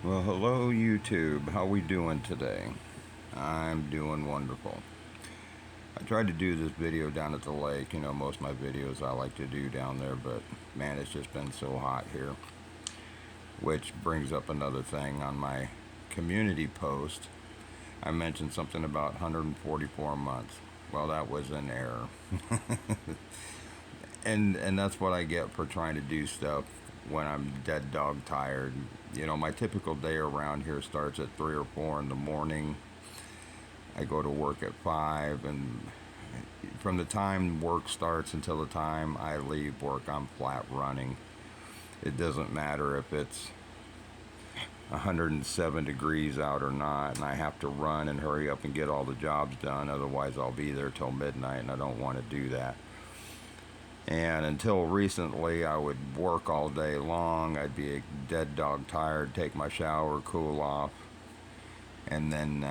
Well, hello YouTube. How we doing today? I'm doing wonderful. I tried to do this video down at the lake. Most of my videos I like to do down there, but man, it's just been so hot here. Which brings up another thing on my community post. I mentioned something about 144 months. Well, that was an error. And that's what I get for trying to do stuff when I'm dead dog tired. My typical day around here starts at 3 or 4 in the morning. I go to work at 5, and from the time work starts until the time I leave work, I'm flat running. It doesn't matter if it's 107 degrees out or not, and I have to run and hurry up and get all the jobs done. Otherwise, I'll be there till midnight, and I don't want to do that. And until recently, I would work all day long. I'd be dead dog tired, take my shower, cool off, and then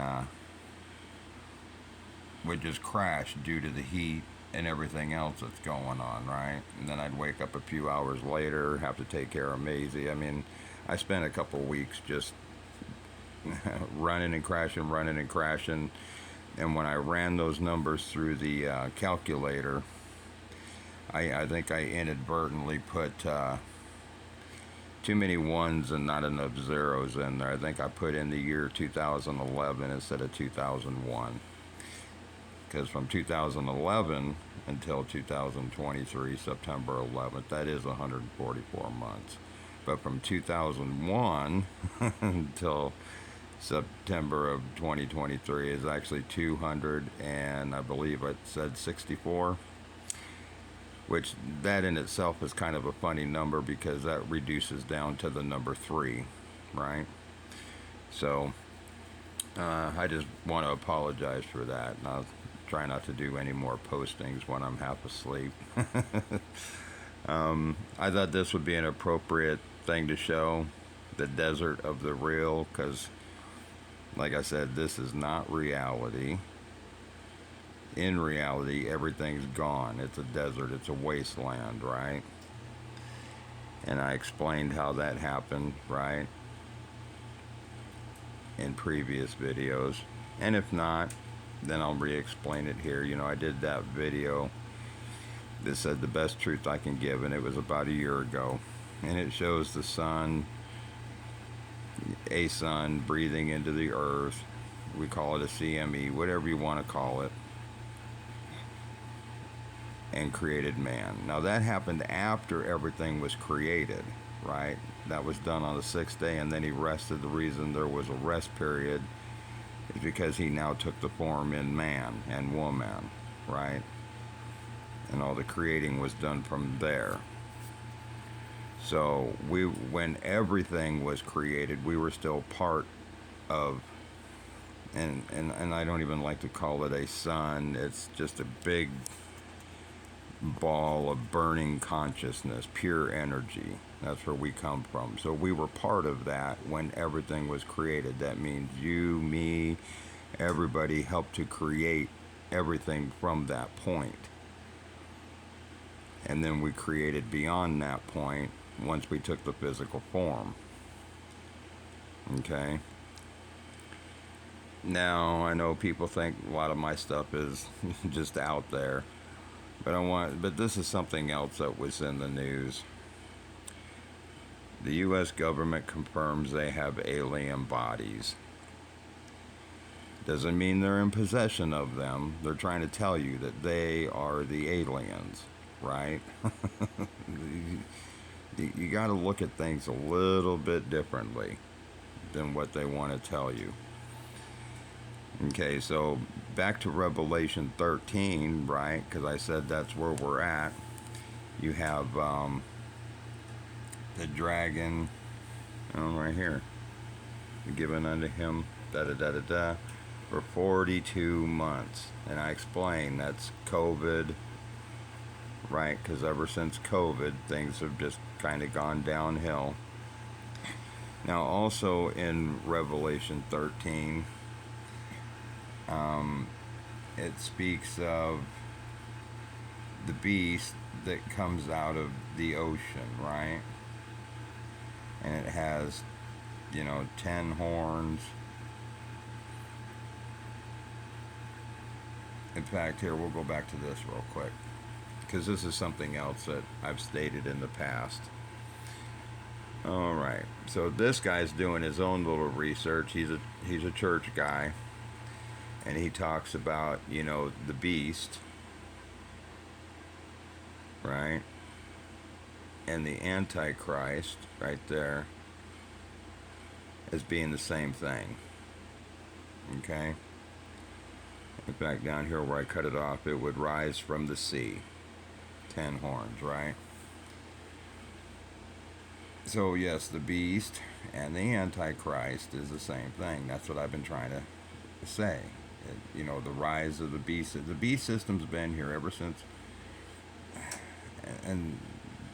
would just crash due to the heat and everything else that's going on, right? And then I'd wake up a few hours later, have to take care of Maisie. I mean, I spent a couple weeks just running and crashing, running and crashing. And when I ran those numbers through the calculator, I think I inadvertently put too many ones and not enough zeros in there. I think I put in the year 2011 instead of 2001. Because from 2011 until 2023, September 11th, that is 144 months. But from 2001 until September of 2023 is actually 200, and I believe it said 64, which that in itself is kind of a funny number because that reduces down to the number 3, right? So I just want to apologize for that. And I'll try not to do any more postings when I'm half asleep. I thought this would be an appropriate thing to show the desert of the real because, like I said, this is not reality. In reality, everything's gone. It's a desert, it's a wasteland, right? And I explained how that happened, right, in previous videos. And if not, then I'll re-explain it here. I did that video that said the best truth I can give, and it was about a year ago. And it shows the sun, a sun breathing into the earth. We call it a CME, whatever you want to call it, and created man. Now that happened after everything was created, right? That was done on the 6th day, and then he rested. The reason there was a rest period is because he now took the form in man and woman, right? And all the creating was done from there. So when everything was created, we were still part of, and I don't even like to call it a sun. It's just a big ball of burning consciousness, pure energy. That's where we come from. So we were part of that when everything was created. That means you, me, everybody helped to create everything from that point. And then we created beyond that point once we took the physical form. Okay? Now, I know people think a lot of my stuff is just out there. But this is something else that was in the news. The U.S. government confirms they have alien bodies. Doesn't mean they're in possession of them. They're trying to tell you that they are the aliens, right? You got to look at things a little bit differently than what they want to tell you. Okay, so back to Revelation 13, right? Because I said that's where we're at. You have the dragon, right here, given unto him, da da da da da, for 42 months. And I explained that's COVID, right? Because ever since COVID, things have just kind of gone downhill. Now, also in Revelation 13, it speaks of the beast that comes out of the ocean, right? And it has 10 horns. In fact, here, we'll go back to this real quick, because this is something else that I've stated in the past. All right. So this guy's doing his own little research. He's a church guy, and he talks about, the beast, right? And the antichrist right there as being the same thing. Okay? In fact, down here where I cut it off, it would rise from the sea. 10 horns, right? So, yes, the beast and the Antichrist is the same thing. That's what I've been trying to say. The rise of the beast. The beast system's been here ever since, and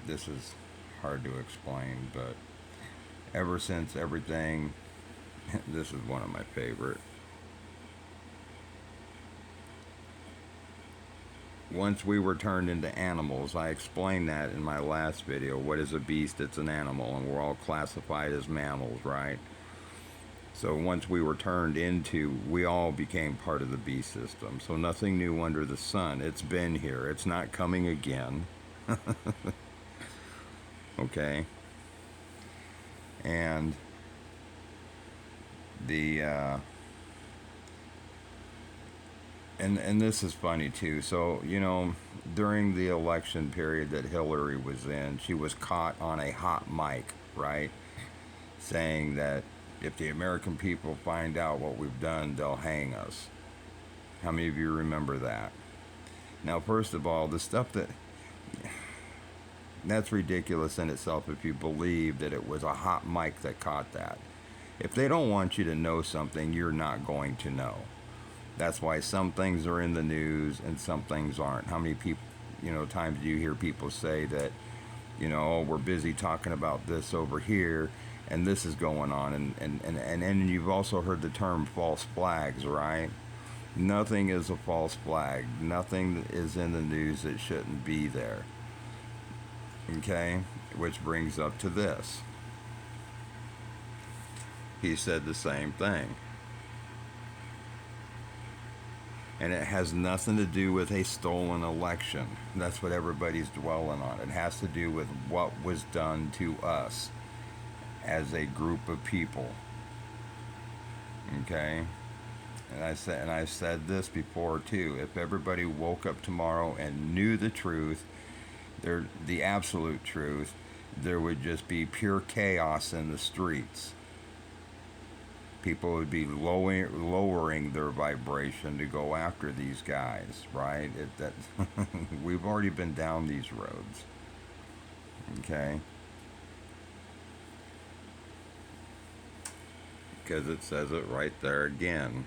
this is hard to explain, but ever since everything, this is one of my favorite. Once we were turned into animals, I explained that in my last video. What is a beast? It's an animal, and we're all classified as mammals, right? So once we were turned into, we all became part of the beast system. So nothing new under the sun. It's been here. It's not coming again. Okay? And the and this is funny too. So, during the election period that Hillary was in, she was caught on a hot mic, right? Saying that if the American people find out what we've done, they'll hang us. How many of you remember that? Now, first of all, the stuff that's ridiculous in itself if you believe that it was a hot mic that caught that. If they don't want you to know something, you're not going to know. That's why some things are in the news and some things aren't. How many people, times do you hear people say that, oh, we're busy talking about this over here and this is going on. And you've also heard the term false flags, right? Nothing is a false flag. Nothing is in the news that shouldn't be there. Okay? Which brings up to this. He said the same thing. And it has nothing to do with a stolen election. That's what everybody's dwelling on. It has to do with what was done to us as a group of people. Okay? And I've said this before too. If everybody woke up tomorrow and knew the truth, the absolute truth, there would just be pure chaos in the streets. People would be lowering their vibration to go after these guys, right? We've already been down these roads. Okay? Because it says it right there again.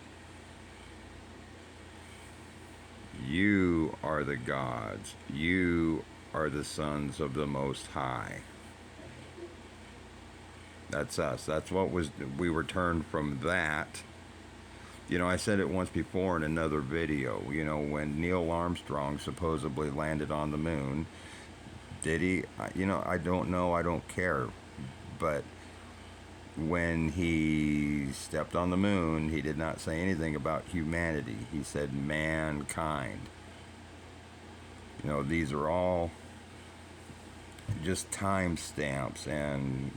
You are the gods. You are the sons of the Most High. That's us. That's what we were turned from that. I said it once before in another video. When Neil Armstrong supposedly landed on the moon, did he? I don't know. I don't care. But when he stepped on the moon, he did not say anything about humanity. He said mankind. These are all just time stamps and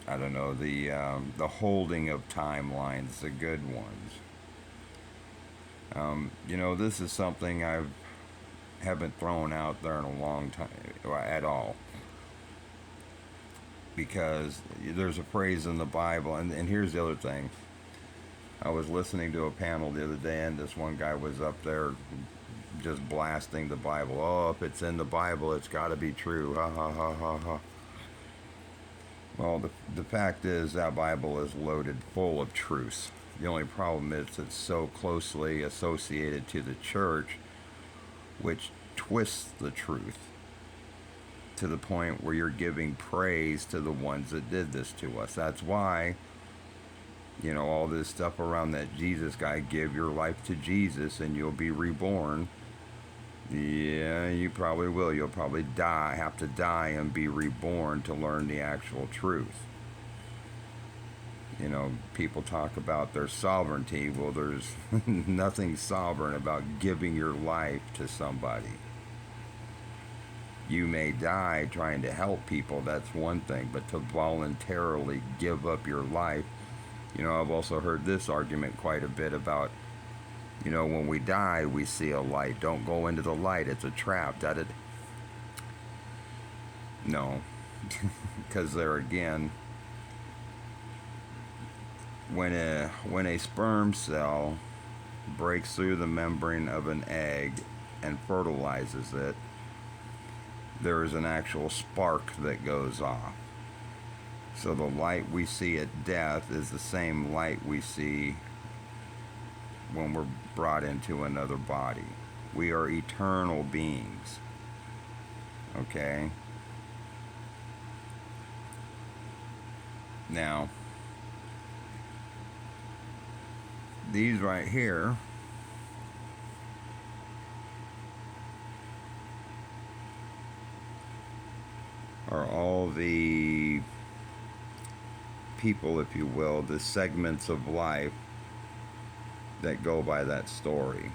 I don't know, the holding of timelines, the good ones. This is something I haven't thrown out there in a long time at all, because there's a phrase in the Bible, and here's the other thing. I was listening to a panel the other day, and this one guy was up there just blasting the Bible. Oh, if it's in the Bible, it's got to be true. Ha ha ha ha ha. Well, the fact is that Bible is loaded full of truths. The only problem is it's so closely associated to the church, which twists the truth to the point where you're giving praise to the ones that did this to us. That's why, all this stuff around that Jesus guy, give your life to Jesus and you'll be reborn. Yeah, you probably will. You'll probably die, have to die and be reborn to learn the actual truth. You know, people talk about their sovereignty. Well, there's nothing sovereign about giving your life to somebody. You may die trying to help people, that's one thing, but to voluntarily give up your life, you know, I've also heard this argument quite a bit about, you know, when we die, we see a light. Don't go into the light, it's a trap. That it. No, because there again, when a sperm cell breaks through the membrane of an egg and fertilizes it, there is an actual spark that goes off. So the light we see at death is the same light we see when we're brought into another body. We are eternal beings. Okay? Now, these right here are all the people, if you will, the segments of life that go by that story.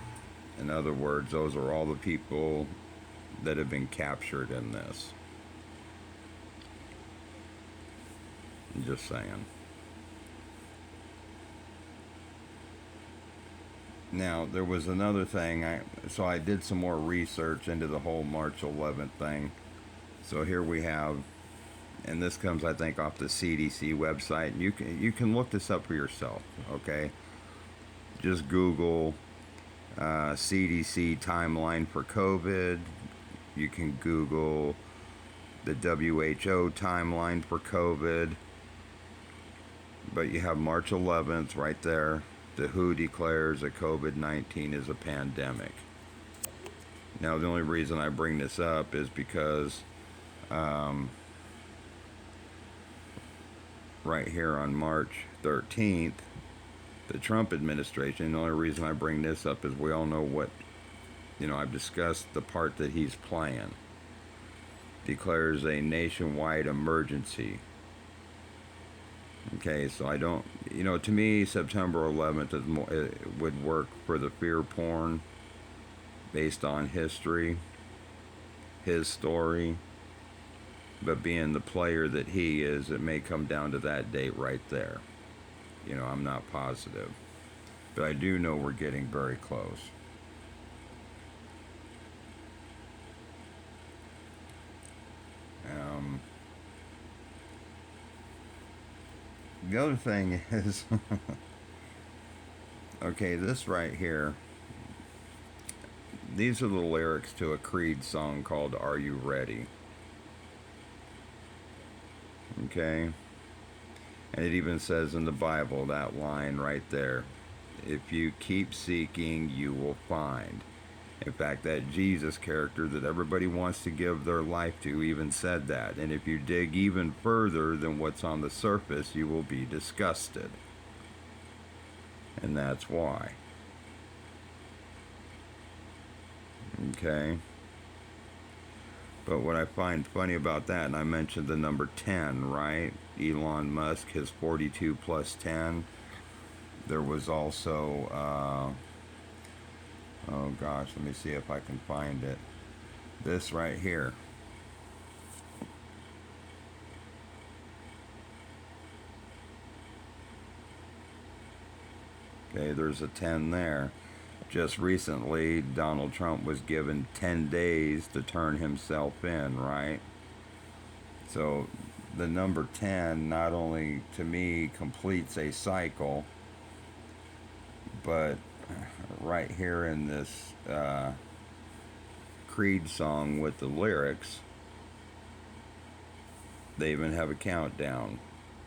In other words, those are all the people that have been captured in this. I'm just saying. Now, there was another thing. So I did some more research into the whole March 11th thing. So here we have, and this comes, I think, off the CDC website. You can look this up for yourself. Okay, just Google CDC timeline for COVID. You can Google the WHO timeline for COVID. But you have March 11th right there. The WHO declares that COVID-19 is a pandemic. Now, the only reason I bring this up is because right here on March 13th, the Trump administration, the only reason I bring this up is we all know what, you know, I've discussed the part that he's playing. Declares a nationwide emergency. Okay, so I don't, you know, to me, September 11th is more, it would work for the fear porn based on history, his story, but being the player that he is, it may come down to that date right there. You know, I'm not positive, but I do know we're getting very close. Um, the other thing is, okay, this right here, these are the lyrics to a Creed song called Are You Ready? Okay? And it even says in the Bible, that line right there, if you keep seeking, you will find. In fact, that Jesus character that everybody wants to give their life to even said that. And if you dig even further than what's on the surface, you will be disgusted. And that's why. Okay? But what I find funny about that, and I mentioned the number 10, right? Elon Musk, his 42 plus 10. There was also, oh gosh, let me see if I can find it. This right here. Okay, there's a 10 there. Just recently, Donald Trump was given 10 days to turn himself in, right? So the number 10 not only to me completes a cycle, but right here in this Creed song with the lyrics, they even have a countdown: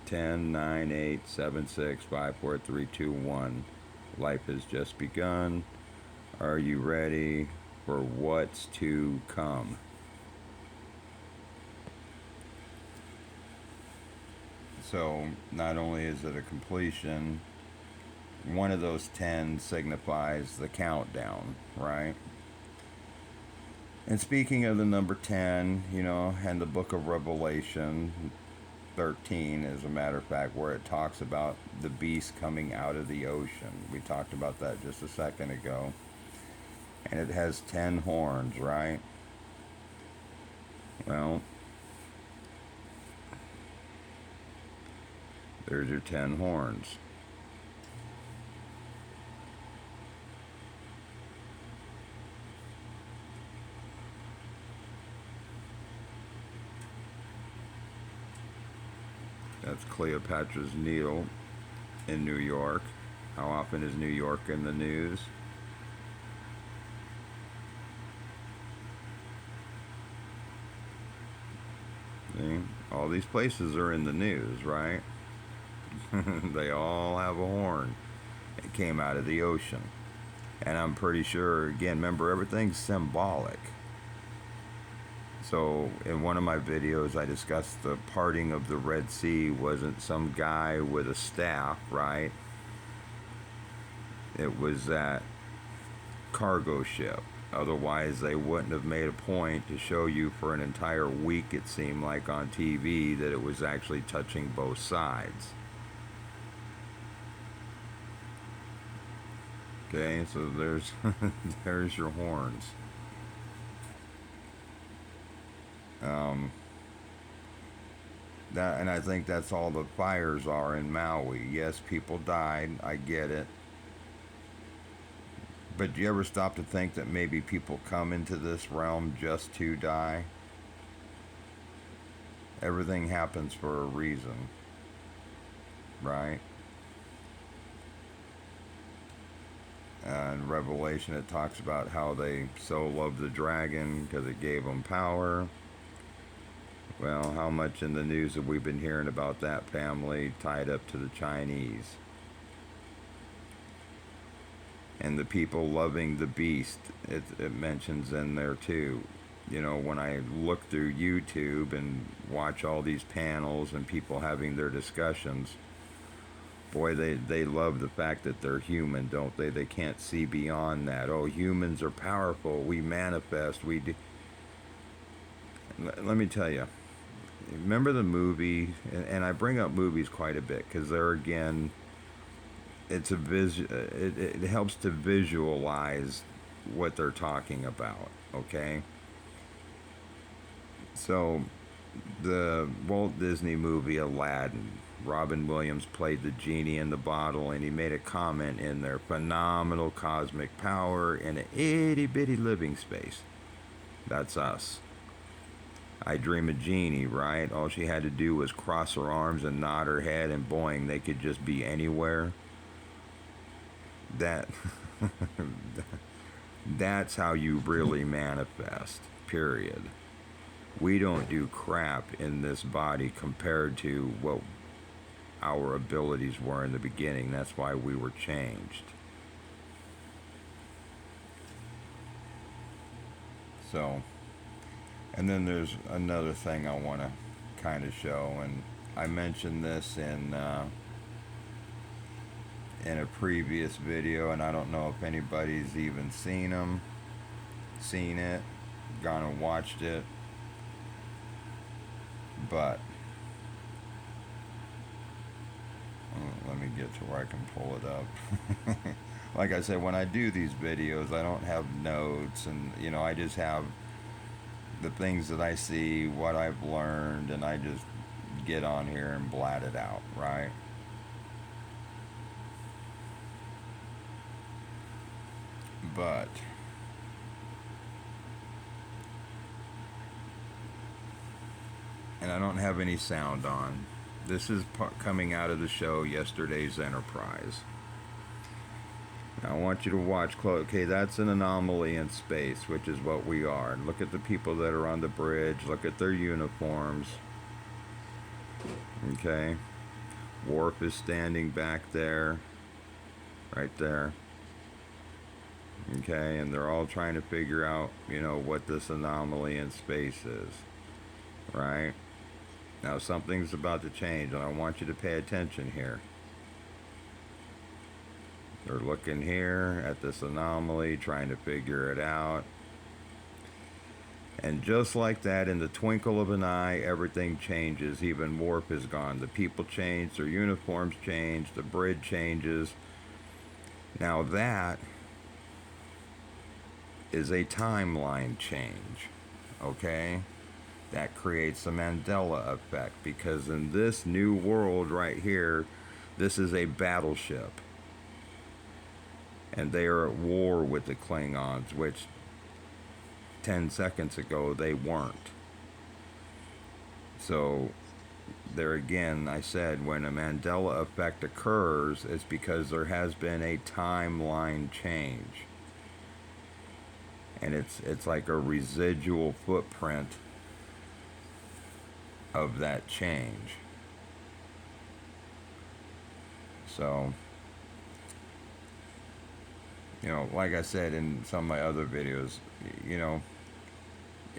10, 9, 8, 7, 6, 5, 4, 3, 2, 1. Life has just begun. Are you ready for what's to come? So, not only is it a completion, one of those 10 signifies the countdown, right? And speaking of the number 10, and the book of Revelation 13, as a matter of fact, where it talks about the beast coming out of the ocean. We talked about that just a second ago. And it has 10 horns, right? Well, there's your 10 horns. That's Cleopatra's Needle in New York. How often is New York in the news? See? All these places are in the news, right? They all have a horn. It came out of the ocean. And I'm pretty sure, again, remember, everything's symbolic. So, in one of my videos, I discussed the parting of the Red Sea wasn't some guy with a staff, right? It was that cargo ship. Otherwise, they wouldn't have made a point to show you for an entire week, it seemed like on TV, that it was actually touching both sides. Okay, so there's there's your horns. Um, and I think that's all the fires are in Maui. Yes, people died. I get it. But do you ever stop to think that maybe people come into this realm just to die? Everything happens for a reason, right? In Revelation, it talks about how they so loved the dragon because it gave them power. Well, how much in the news have we been hearing about that family tied up to the Chinese? And the people loving the beast, it mentions in there too. When I look through YouTube and watch all these panels and people having their discussions, boy, they love the fact that they're human, don't they? They can't see beyond that. Oh, humans are powerful. We manifest. We do. Let me tell you. Remember the movie, and I bring up movies quite a bit because they're, again, it helps to visualize what they're talking about. Okay, so the Walt Disney movie Aladdin, Robin Williams played the genie in the bottle, and he made a comment in there: phenomenal cosmic power in an itty bitty living space. That's us. I dream a genie, right? All she had to do was cross her arms and nod her head, and boing, they could just be anywhere. That that's how you really manifest. Period. We don't do crap in this body compared to what our abilities were in the beginning. That's why we were changed. So, and then there's another thing I want to kind of show, and I mentioned this in a previous video, and I don't know if anybody's even seen it, gone and watched it, but let me get to where I can pull it up. Like I said, when I do these videos, I don't have notes, and I just have the things that I see, what I've learned, and I just get on here and blat it out, right? But and I don't have any sound on. This is coming out of the show Yesterday's Enterprise. Now I want you to watch close. Okay, that's an anomaly in space, which is what we are. Look at the people that are on the bridge. Look at their uniforms. Okay. Worf is standing back there. Right there. Okay, and they're all trying to figure out, what this anomaly in space is. Right? Now something's about to change, and I want you to pay attention here. They're looking here at this anomaly, trying to figure it out. And just like that, in the twinkle of an eye, everything changes. Even warp is gone. The people change, their uniforms change, the bridge changes. Now that is a timeline change, okay? That creates a Mandela effect because in this new world right here, this is a battleship. And they are at war with the Klingons, which 10 seconds ago they weren't. So, there again, I said when a Mandela effect occurs, it's because there has been a timeline change. And it's like a residual footprint of that change. So, like I said in some of my other videos, you know,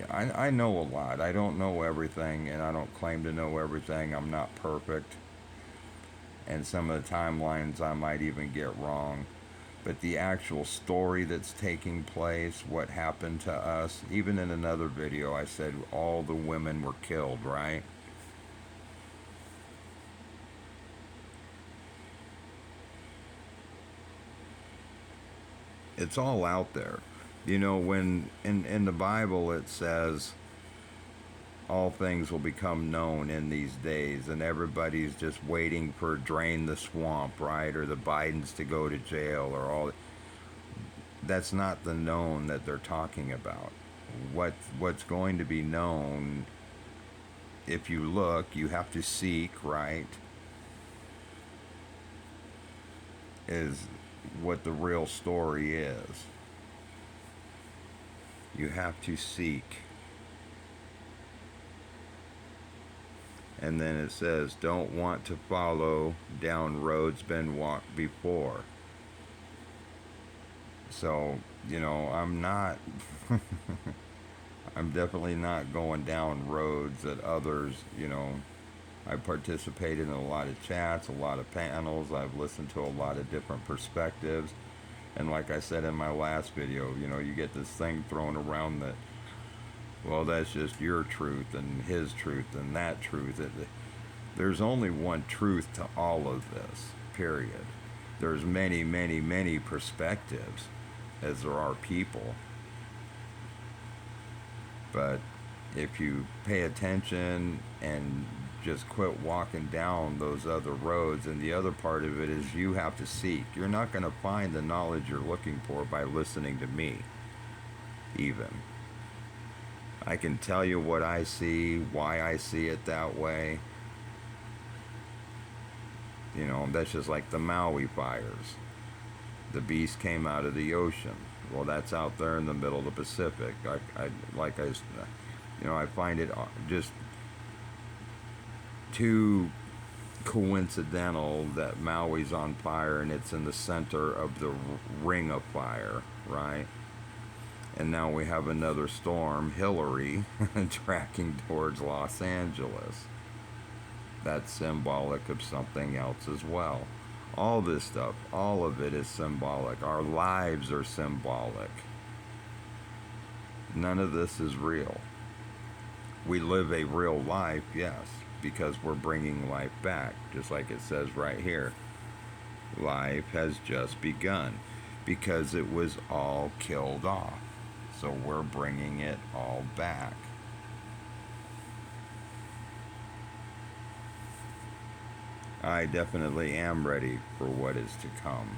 I know a lot. I don't know everything, and I don't claim to know everything. I'm not perfect. And some of the timelines I might even get wrong. But the actual story that's taking place, what happened to us, even in another video, I said all the women were killed, right? It's all out there. When in the Bible it says all things will become known in these days, and everybody's just waiting for drain the swamp, right? Or the Bidens to go to jail, or all. That's not the known that they're talking about. What's going to be known, if you look, you have to seek, right? Is what the real story is. You have to seek. And then it says, don't want to follow down roads been walked before. So, I'm not, I'm definitely not going down roads that others, I participated in a lot of chats, a lot of panels. I've listened to a lot of different perspectives. And like I said in my last video, you get this thing thrown around that, well, that's just your truth and his truth and that truth. There's only one truth to all of this, period. There's many, many, many perspectives, as there are people. But if you pay attention and just quit walking down those other roads, and the other part of it is you have to seek. You're not going to find the knowledge you're looking for by listening to me, even. I can tell you what I see, why I see it that way. That's just like the Maui fires. The beast came out of the ocean. Well, that's out there in the middle of the Pacific. I find it just too coincidental that Maui's on fire and it's in the center of the ring of fire, right? And now we have another storm, Hillary, tracking towards Los Angeles. That's symbolic of something else as well. All this stuff, all of it is symbolic. Our lives are symbolic. None of this is real. We live a real life, yes, because we're bringing life back, just like it says right here. Life has just begun because it was all killed off. So we're bringing it all back. I definitely am ready for what is to come.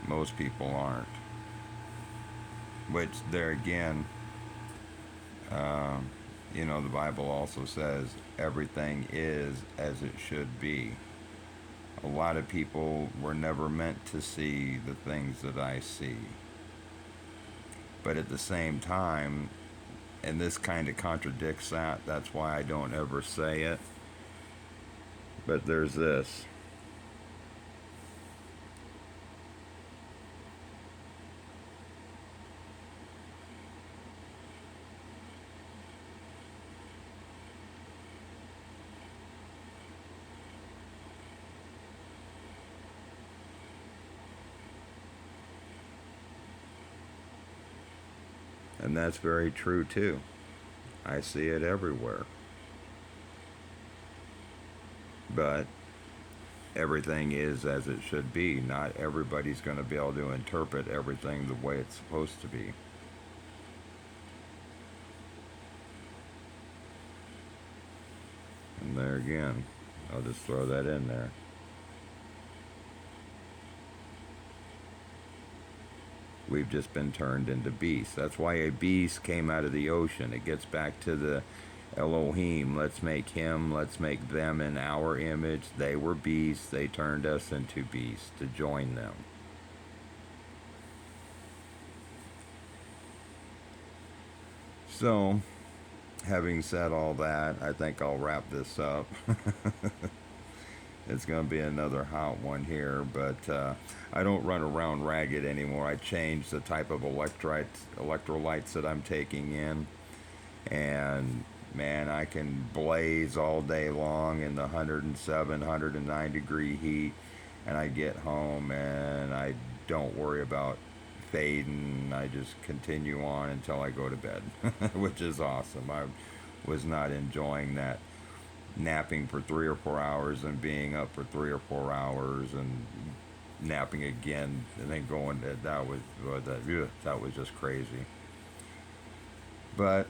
Most people aren't. Which, there again, the Bible also says everything is as it should be. A lot of people were never meant to see the things that I see. But at the same time, and this kind of contradicts that, that's why I don't ever say it. But there's this. And that's very true too. I see it everywhere. But everything is as it should be. Not everybody's going to be able to interpret everything the way it's supposed to be. And there again, I'll just throw that in there. We've just been turned into beasts. That's why a beast came out of the ocean. It gets back to the Elohim. Let's make him, let's make them in our image. They were beasts. They turned us into beasts to join them. So, having said all that, I think I'll wrap this up. It's going to be another hot one here, but I don't run around ragged anymore. I changed the type of electrolytes that I'm taking in, and man, I can blaze all day long in the 107, 109 degree heat, and I get home and I don't worry about fading. I just continue on until I go to bed, which is awesome. I was not enjoying that napping for 3 or 4 hours and being up for 3 or 4 hours and napping again and then going. That was just crazy. But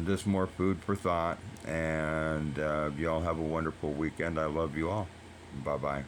just more food for thought. And y'all have a wonderful weekend. I love you all. Bye bye.